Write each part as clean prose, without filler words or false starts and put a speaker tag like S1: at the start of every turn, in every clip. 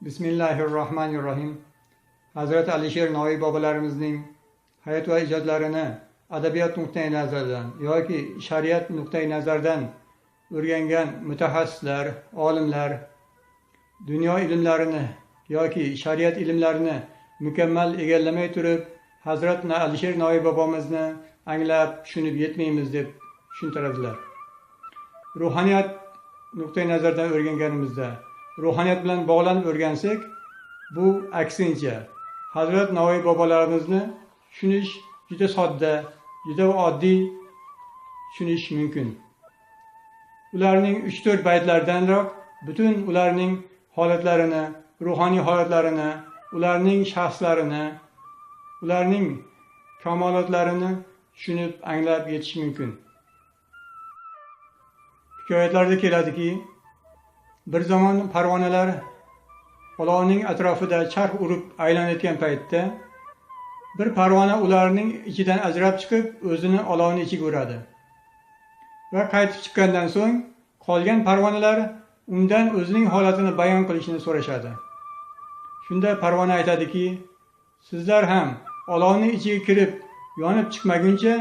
S1: Bismillahirrohmanirrohim. Hazrati Alisher Navoiy bobolarimizning hayot va ijodlarini adabiyot nuqtai nazaridan yoki shariat nuqtai nazaridan o'rgangan mutaxassislar, olimlar dunyo ilmlarini yoki shariat ilmlarini mukammal egallamay turib, Hazrati Alisher Navoiy bobomizni anglab, tushunib yetmaymiz deb tushuntiradilar. Ruhaniyat nuqtai nazaridan o'rganganimizda ruhaniyat bilan bog'lanib o'rgansak, bu aksincha Hazrat Navoiy bobolarimizni tushunish juda sodda, juda oddiy tushunish mumkin. Ularning 3-4 baytlardanroq butun ularning holatlarini, ruhoniy holatlarini, ularning shaxslarini, ularning kamolotlarini tushunib, anglab yetish mumkin. Hikoyatlarda keladiki, bir zaman parvonalar olovning atrofida charx urib aylanayotgan paytda bir parvona ularning ichidan ajrab chiqib, o'zini olovning ichiga uradi. Va qaytib chiqqandan so'ng qolgan parvonalar undan o'zining holatini bayon qilishini so'rashadi. Shunda parvona aytadiki, sizlar ham olovning ichiga kirib yonib chiqmaguncha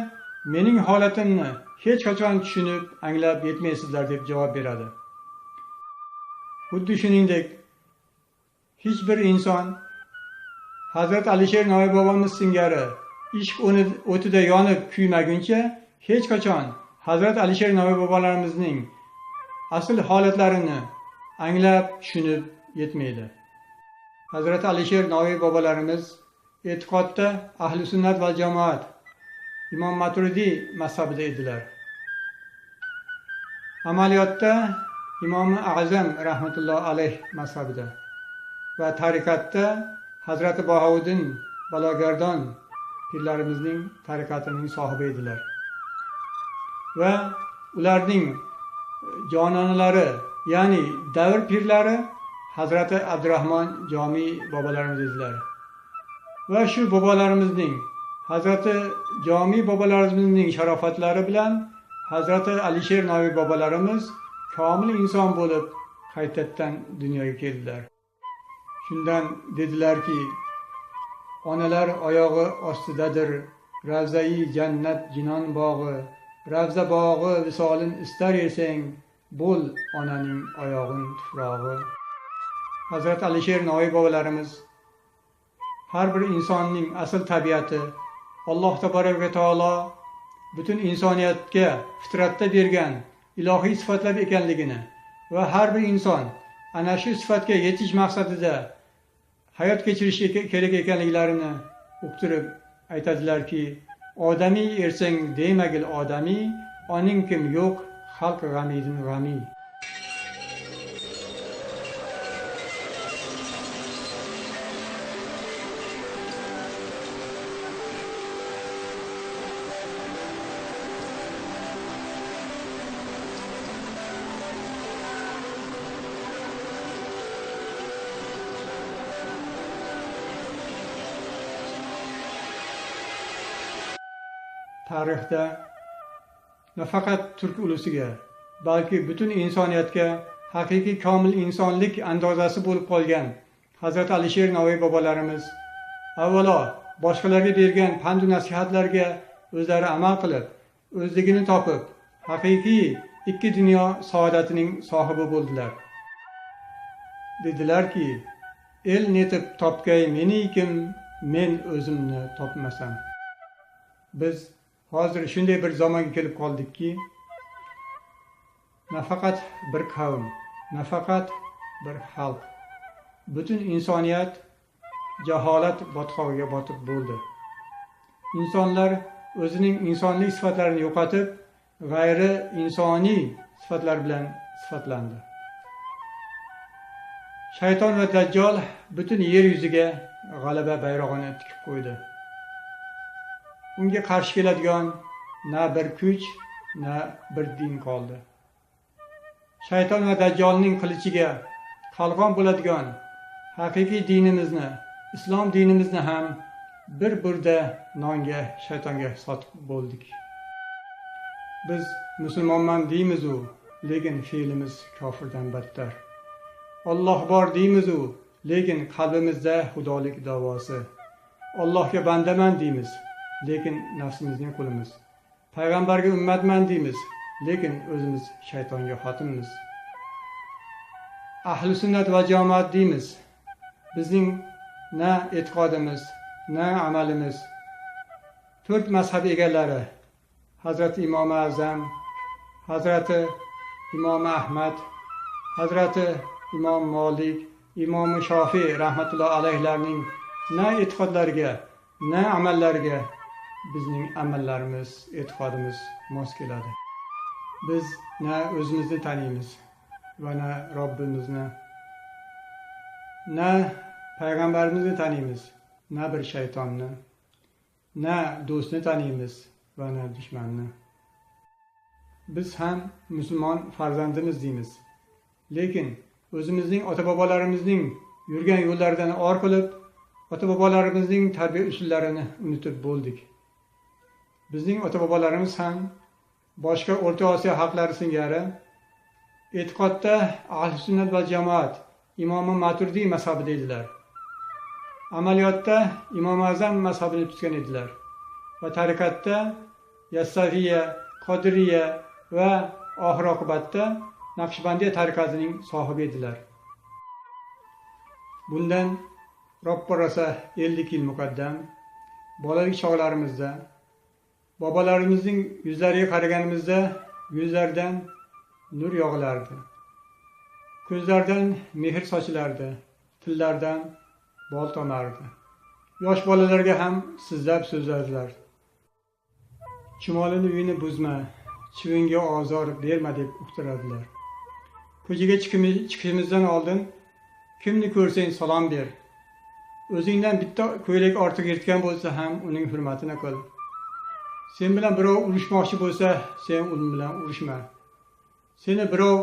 S1: mening holatimni hech qachon tushunib, anglab yetmaysizlar deb javob beradi. Xuddi shuningdek, hech bir inson Hazrat Alisher Navoiy bobomiz singari ishq o'tida yonib kuymaguncha hech qachon Hazrat Alisher Navoiy bobolarimizning asl holatlarini anglab tushunib yetmaydi. Hazrat Alisher Navoiy bobolarimiz e'tiqodda ahli sunnat va jamoat Imom Maturidiy mazhabida edilar. Amaliyotda Imom A'zam rahmatulloh alayh mazhabida va tariqatda Hazrati Bahovuddin Balogardon pirlarimizning tariqatining sohibi edilar. Va ularning jononalari, ya'ni davr pirlari Hazrati Abdurahmon Jomiy bobolarimiz edilar. Va shu bobolarimizning, Hazrati Jomiy bobolarimizning sharofatlari bilan Hazrati Alisher Navoiy bobolarimiz komil inson bo'lib qaytadan dunyoga keldilar. Shundan dedilarki, onalar oyog'i ostidadir ravzai jannat jinon bog'i, ravza bog'i visolin istar esang, bo'l onaning oyog'in tuprog'i. Hazrat Alisher Navoiy bobolarimiz har bir insonning asl tabiati Alloh tabaraka va taolo butun insoniyatga fitratda bergan ilohiy sifatlar ekanligini va har bir inson ana shu sifatga yetish maqsadida hayot kechirishi kerak ekanliklarini uqtirib aytadilarki, odamiy ersang demagil odamiy, oning kim yo'q, xalq g'amidin g'amiy. Tarixda nafaqat turk ulusiga, balki butun insoniyatga haqiqiy komil insonlik andozasi bo'lib qolgan Hazrat Alisher Navoiy bobolarimiz avvalo boshqalarga bergan pand nasihatlarga o'zlari amal qilib, o'zligini topib, haqiqiy ikki dunyo saodatining sohibi bo'ldilar. Dedilarki, el netib topgay menikim, men o'zimni topmasam. Biz hozir shunday bir zamonga kelib qoldikki, nafaqat bir qavm, nafaqat bir xalq, butun insoniyat jaholat botqog'iga botib bo'ldi. Insonlar o'zining insonlik sifatlarini yo'qotib, g'ayri insoniy sifatlar bilan sifatlandi. Shayton va dajjol butun yer yuziga g'alaba bayrog'ini tikib qo'ydi. Unga qarshi keladigan na bir kuch, na bir din qoldi. Shayton va dajjolning qilichiga qalqon bo'ladigan haqiqiy dinimizni, islom dinimizni ham bir burda nonga, shaytonga sotib bo'ldik. Biz musulmonman deymiz-u, lekin fe'limiz kofirdan battar. Alloh bor deymiz-u, lekin qalbimizda xudolik da'vosi. Allohga bandaman deymiz, lekin nafsimizning qulimiz. Payg'ambarga ummatman deymiz, lekin o'zimiz shaytonga xotinmiz. Ahli sunnat va jamoat deymiz. Bizning na e'tiqodimiz, na amalimiz 4 mazhab egalari Hazrati Imom Azam, Hazrati Imom Ahmad, Hazrati Imom Malik, Imom Shofiy rahmatullohi alayhlarning na e'tiqodlariga, na amallariga bizning amallarimiz, e'tiqodimiz mos keladi. Biz na o'zimizni taniymiz va na Robbimizni, na payg'ambarimizni taniymiz, na bir shaytonni, na do'stni taniymiz va na dushmanni. Biz ham musulmon farzandimiz deymiz, lekin o'zimizning ota-bobolarimizning yurgan yo'llaridan or qilib, ota-bobolarimizning tarbiya usullarini unutib bo'ldik. Bizning ota-bobolarimiz ham boshqa O'rta Osiyo xalqlari singari e'tiqodda ahli sunnat va jamoat Imom Maturidi mazhabida edilar. Amaliyotda Imom Azam mazhabini tutgan edilar va tariqatda Yassaviya, Qodiriya va oxir oqibatda Naqshbandiya tariqatining sohibi edilar. Bundan Robbi rosa 50 yil muqaddam bolalik chog'larimizda bobolarimizning yuzlariga qaraganimizda yuzlaridan nur yog'ilardi. Ko'zlaridan mehr sochilardi, tillaridan bol tomardi. Yosh bolalarga ham sizlab so'zlardilar. Chumolini uyini buzma, chivinga ozor berma deb uqtiradilar. Ko'chaga chiqishimizdan oldin kimni ko'rsang salom ber. O'zingdan bitta ko'ylak ortiq yirtgan bo'lsa ham uning hurmatini qil. Sen bilan birov urushmoqchi bo'lsa, sen uning bilan urushma. Seni birov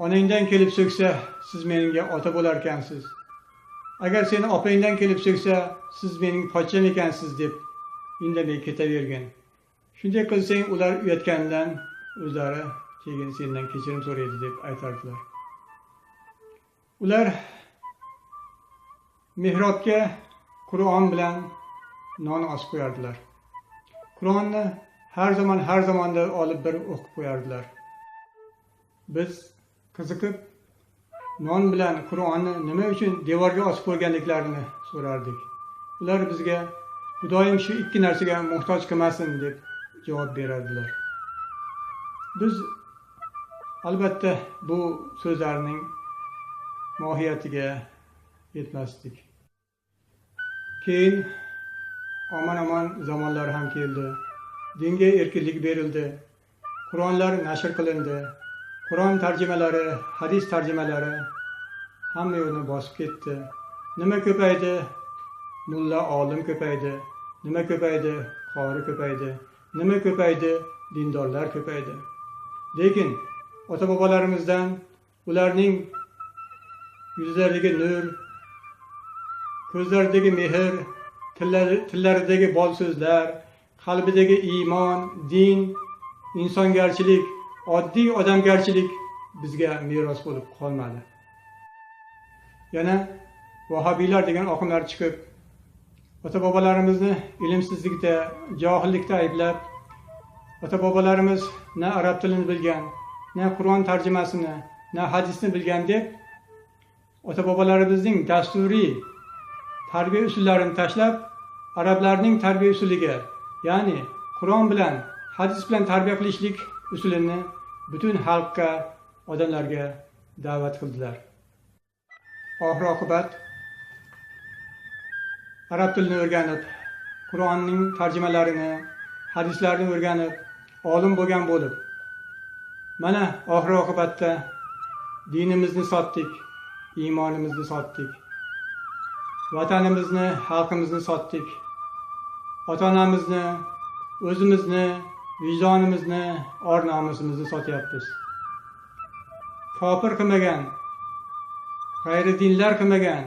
S1: onangdan kelib so'ksa, siz menga ota bo'lar ekansiz. Agar seni opangdan kelib so'ksa, siz mening pochcham ekansiz deb indamay ketavergin. Shunday qilsang, ular uyatganidan o'zlari keyin sendan kechirim so'raydi deb aytardilar. Ular mehrobga Qur'on bilan non osib qo'yardilar. Qur'onni har zamonda olib bir o'qib qo'yardilar. Biz qiziqib non bilan Qur'onni nima uchun devorga osib qo'yganliklarini so'rardik. Ular bizga Xudoyim shu ikki narsaga muhtoj qilmasin deb javob berardilar. Biz albatta bu so'zlarning mohiyatiga yetmasdik. Keyin omon zamonlar ham keldi. Dinga erkinlik berildi. Qur'onlar nashr qilindi. Qur'on tarjimalari, hadis tarjimalari hamma yo'lni bosib ketdi. Nima ko'paydi? Mulla olim ko'paydi. Nima ko'paydi? Qori ko'paydi. Nima ko'paydi? Dindorlar ko'paydi. Lekin ota-bobolarimizdan ularning yuzlaridagi nur, ko'zlaridagi mehr, tillaridagi bol so'zlar, qalbidagi iymon, din, insongarchilik, oddiy odamgarchilik bizga meros bo'lib qolmadi. Yana vahobiylar degan oqimlar chiqib, ota-bobolarimizni ilmsizlikda, johillikda ayblab, ota-bobolarimiz na arab tilini bilgan, na Qur'on tarjimasini, na hadisni bilgan deb ota-bobolarimizning dasturiy tarbiya usullarini tashlab, arablarning tarbiya usuliga, ya'ni Qur'on bilan, hadis bilan tarbiya qilishlik usulini butun xalqqa, odamlarga da'vat qildilar. Oxir oqibat arab tilini o'rganib, Qur'onning tarjimalarini, hadislarni o'rganib, olim bo'lgan bo'lib, mana oxir oqibatda dinimizni sotdik, iymonimizni sotdik. Vatanimizni, xalqimizni sotdik. Ota-onamizni, o'zimizni, vijdonimizni, or-nomusimizni sotyapmiz. Kofir qilmagan, g'ayri dinlar qilmagan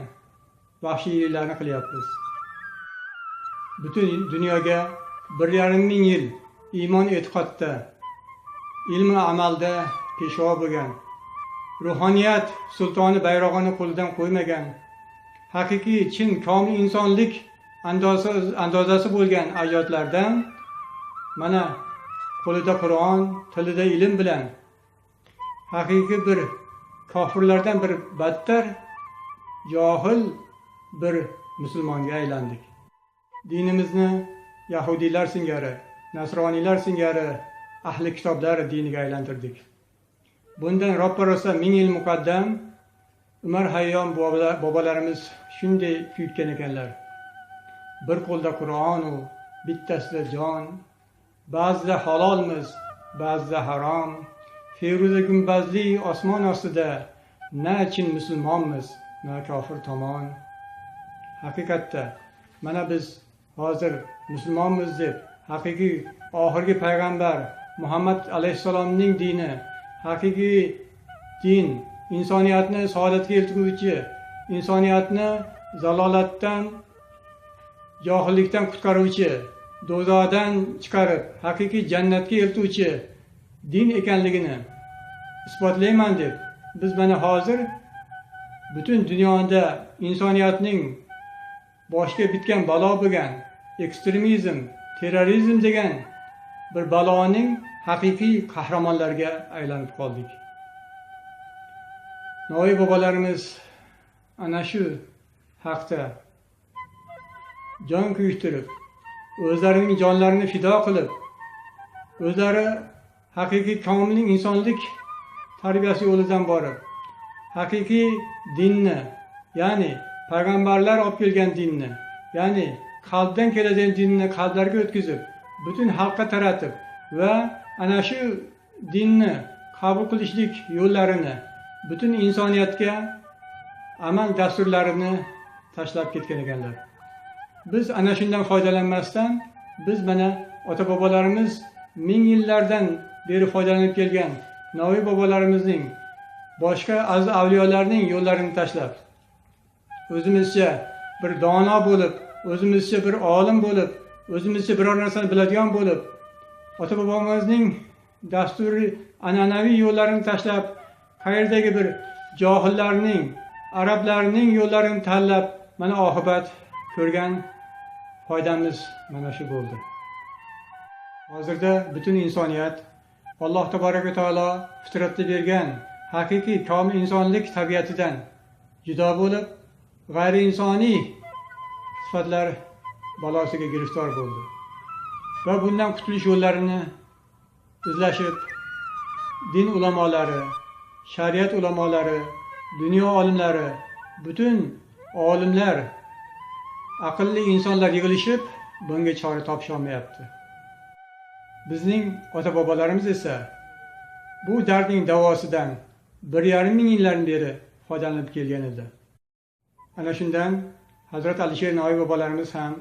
S1: vahshiyliklarni qilyapmiz. Butun dunyoga 1,5 ming yil iymon e'tiqodda, ilm va amalda peshvo bo'lgan ruhoniyat sultoni bayrog'ini qo'lidan qo'ymagan, haqiqiy chin komil insonlik andozasi bo'lgan ajdodlardan mana qo'lida Qur'on, tilida ilm bilan haqiqiy bir kofirlardan bir battar johil bir musulmonga aylandik. Dinimizni Yahudiylar singari, Nasroniylar singari ahli kitoblar diniga aylantirdik. Bundan ro'pararosa 1000 yil muqaddam Umar Hayyom bobolarimiz shunday kuytgan ekanlar. Bir qo'lda Qur'on u bittasida jon, ba'zida halolmiz, ba'zida harom. Feruza gumbazli osmon ostida na chin musulmonmiz, na kofir tomon. Haqiqatda mana biz hozir musulmonmiz deb haqiqiy oxirgi payg'ambar Muhammad alayhissalomning dini, haqiqiy din, insoniyatni saodatga eltuvchi, insoniyatni zalolatdan, johillikdan qutqaruvchi, do'zaxdan chiqarib haqiqiy jannatga eltuvchi din ekanligini isbotlayman deb biz mana hozir butun dunyoda insoniyatning boshga bitgan balo bo'lgan ekstremizm, terrorizm degan bir baloning haqiqiy qahramonlarga aylanib qoldik. Navoiy bobolarimiz ana shu haqda jon kuydirib, o'zlarining jonlarini fido qilib, o'zlari haqiqiy komil insonlik tarbiyasi yo'lidan borib, haqiqiy dinni, ya'ni payg'ambarlar olib kelgan dinni, ya'ni qalbdan keladigan dinni qalblarga o'tkazib, butun xalqqa taratib va ana shu dinni qabul qilishlik yo'llarini butun insoniyatga amal dasturlarini tashlab ketgan ekanlar. Biz ana shundan foydalanmasdan biz mana ota bobolarimiz 1000 yillardan beri foydalanib kelgan Navoiy bobolarimizning boshqa aziz avliyolarning yo'llarini tashlab o'zimizcha bir dono bo'lib, o'zimizcha bir olim bo'lib, o'zimizcha biror narsani biladigan bo'lib, ota bobomizning dasturi an'anaviy yo'llarini tashlab, qayerdagi bir johillarning, arablarning yo'llarini tanlab, mana oqibat ko'rgan foydamiz mana shu bo'ldi. Hozirda butun insoniyat Alloh tabaraka va taolo fitratda bergan haqiqiy komil insonlik tabiatidan judo bo'lib, g'ayri insoniy sifatlar balosiga giriftor bo'ldi. Va bundan qutulish yo'llarini izlashib, din ulamolari, shariat ulamolari, dunyo olimlari, butun olimlar, aqlli insonlar yig'ilishib bunga chora topisha olmayapti. Bizning ota bobolarimiz esa bu dardning davosidan 1,5 ming yillardan beri foydalanib kelgan edi. Ana shundan Hazrat Alisher Navoiy bobolarimiz ham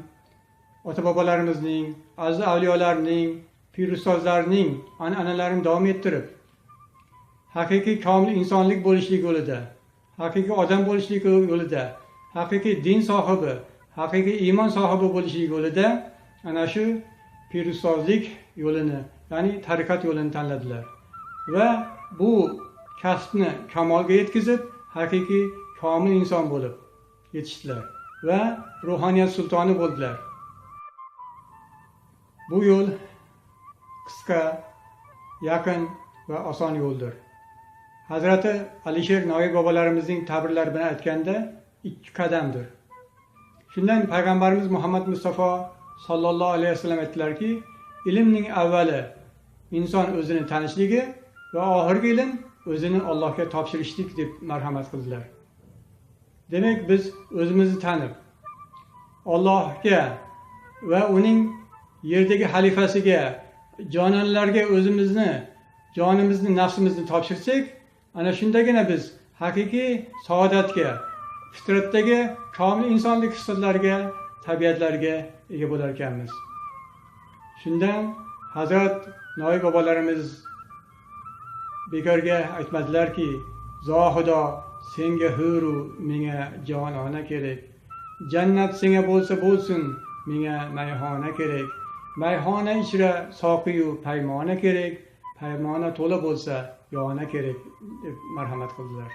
S1: ota bobolarimizning, aziz avliyolarning, pir ustozlarning an'analarini davom ettirib, haqiqiy komil insonlik bo'lishlik yo'lida, haqiqiy odam bo'lishlik yo'lida, haqiqiy din sohibi, haqiqiy iymon sohibi bo'lishlik yo'lida ana shu pir ustozlik yo'lini, ya'ni tariqat yo'lini tanladilar. Va bu kasbni kamolga yetkazib, haqiqiy komil inson bo'lib yetishdilar va ruhoniyat sultoni bo'ldilar. Bu yo'l qisqa, yaqin va oson yo'ldir. Hazrati Alisher Navoiy bobolarimizning ta'birlari bilan aytganda 2 qadamdir. Shundan payg'ambarimiz Muhammad Mustafa sallallohu alayhi vasallam aytdilarki, ilmning avvali inson o'zini tanishligi va oxirgi ilm o'zini Allohga topshirishlik deb marhamat qildilar. Demak, biz o'zimizni tanib, Allohga va uning yerdagi xalifasiga, jononlarga o'zimizni, jonimizni, nafsimizni topshirsak, ana shundagina biz haqiqiy saodatga, fitratdagi komil insonlik hislatlariga, tabiatlarga ega bo'lar ekanmiz. Shundan Hazrat Navoiy bobolarimiz bekorga aytmadilarki, "Zohido, senga huru, menga jonona kerak. Jannat senga bo'lsa bo'lsin, menga mayxona kerak. Mayxona ichra soqiyu paymona kerak. Paymona to'la bo'lsa, yog'ana kerak deb marhamat qildilar.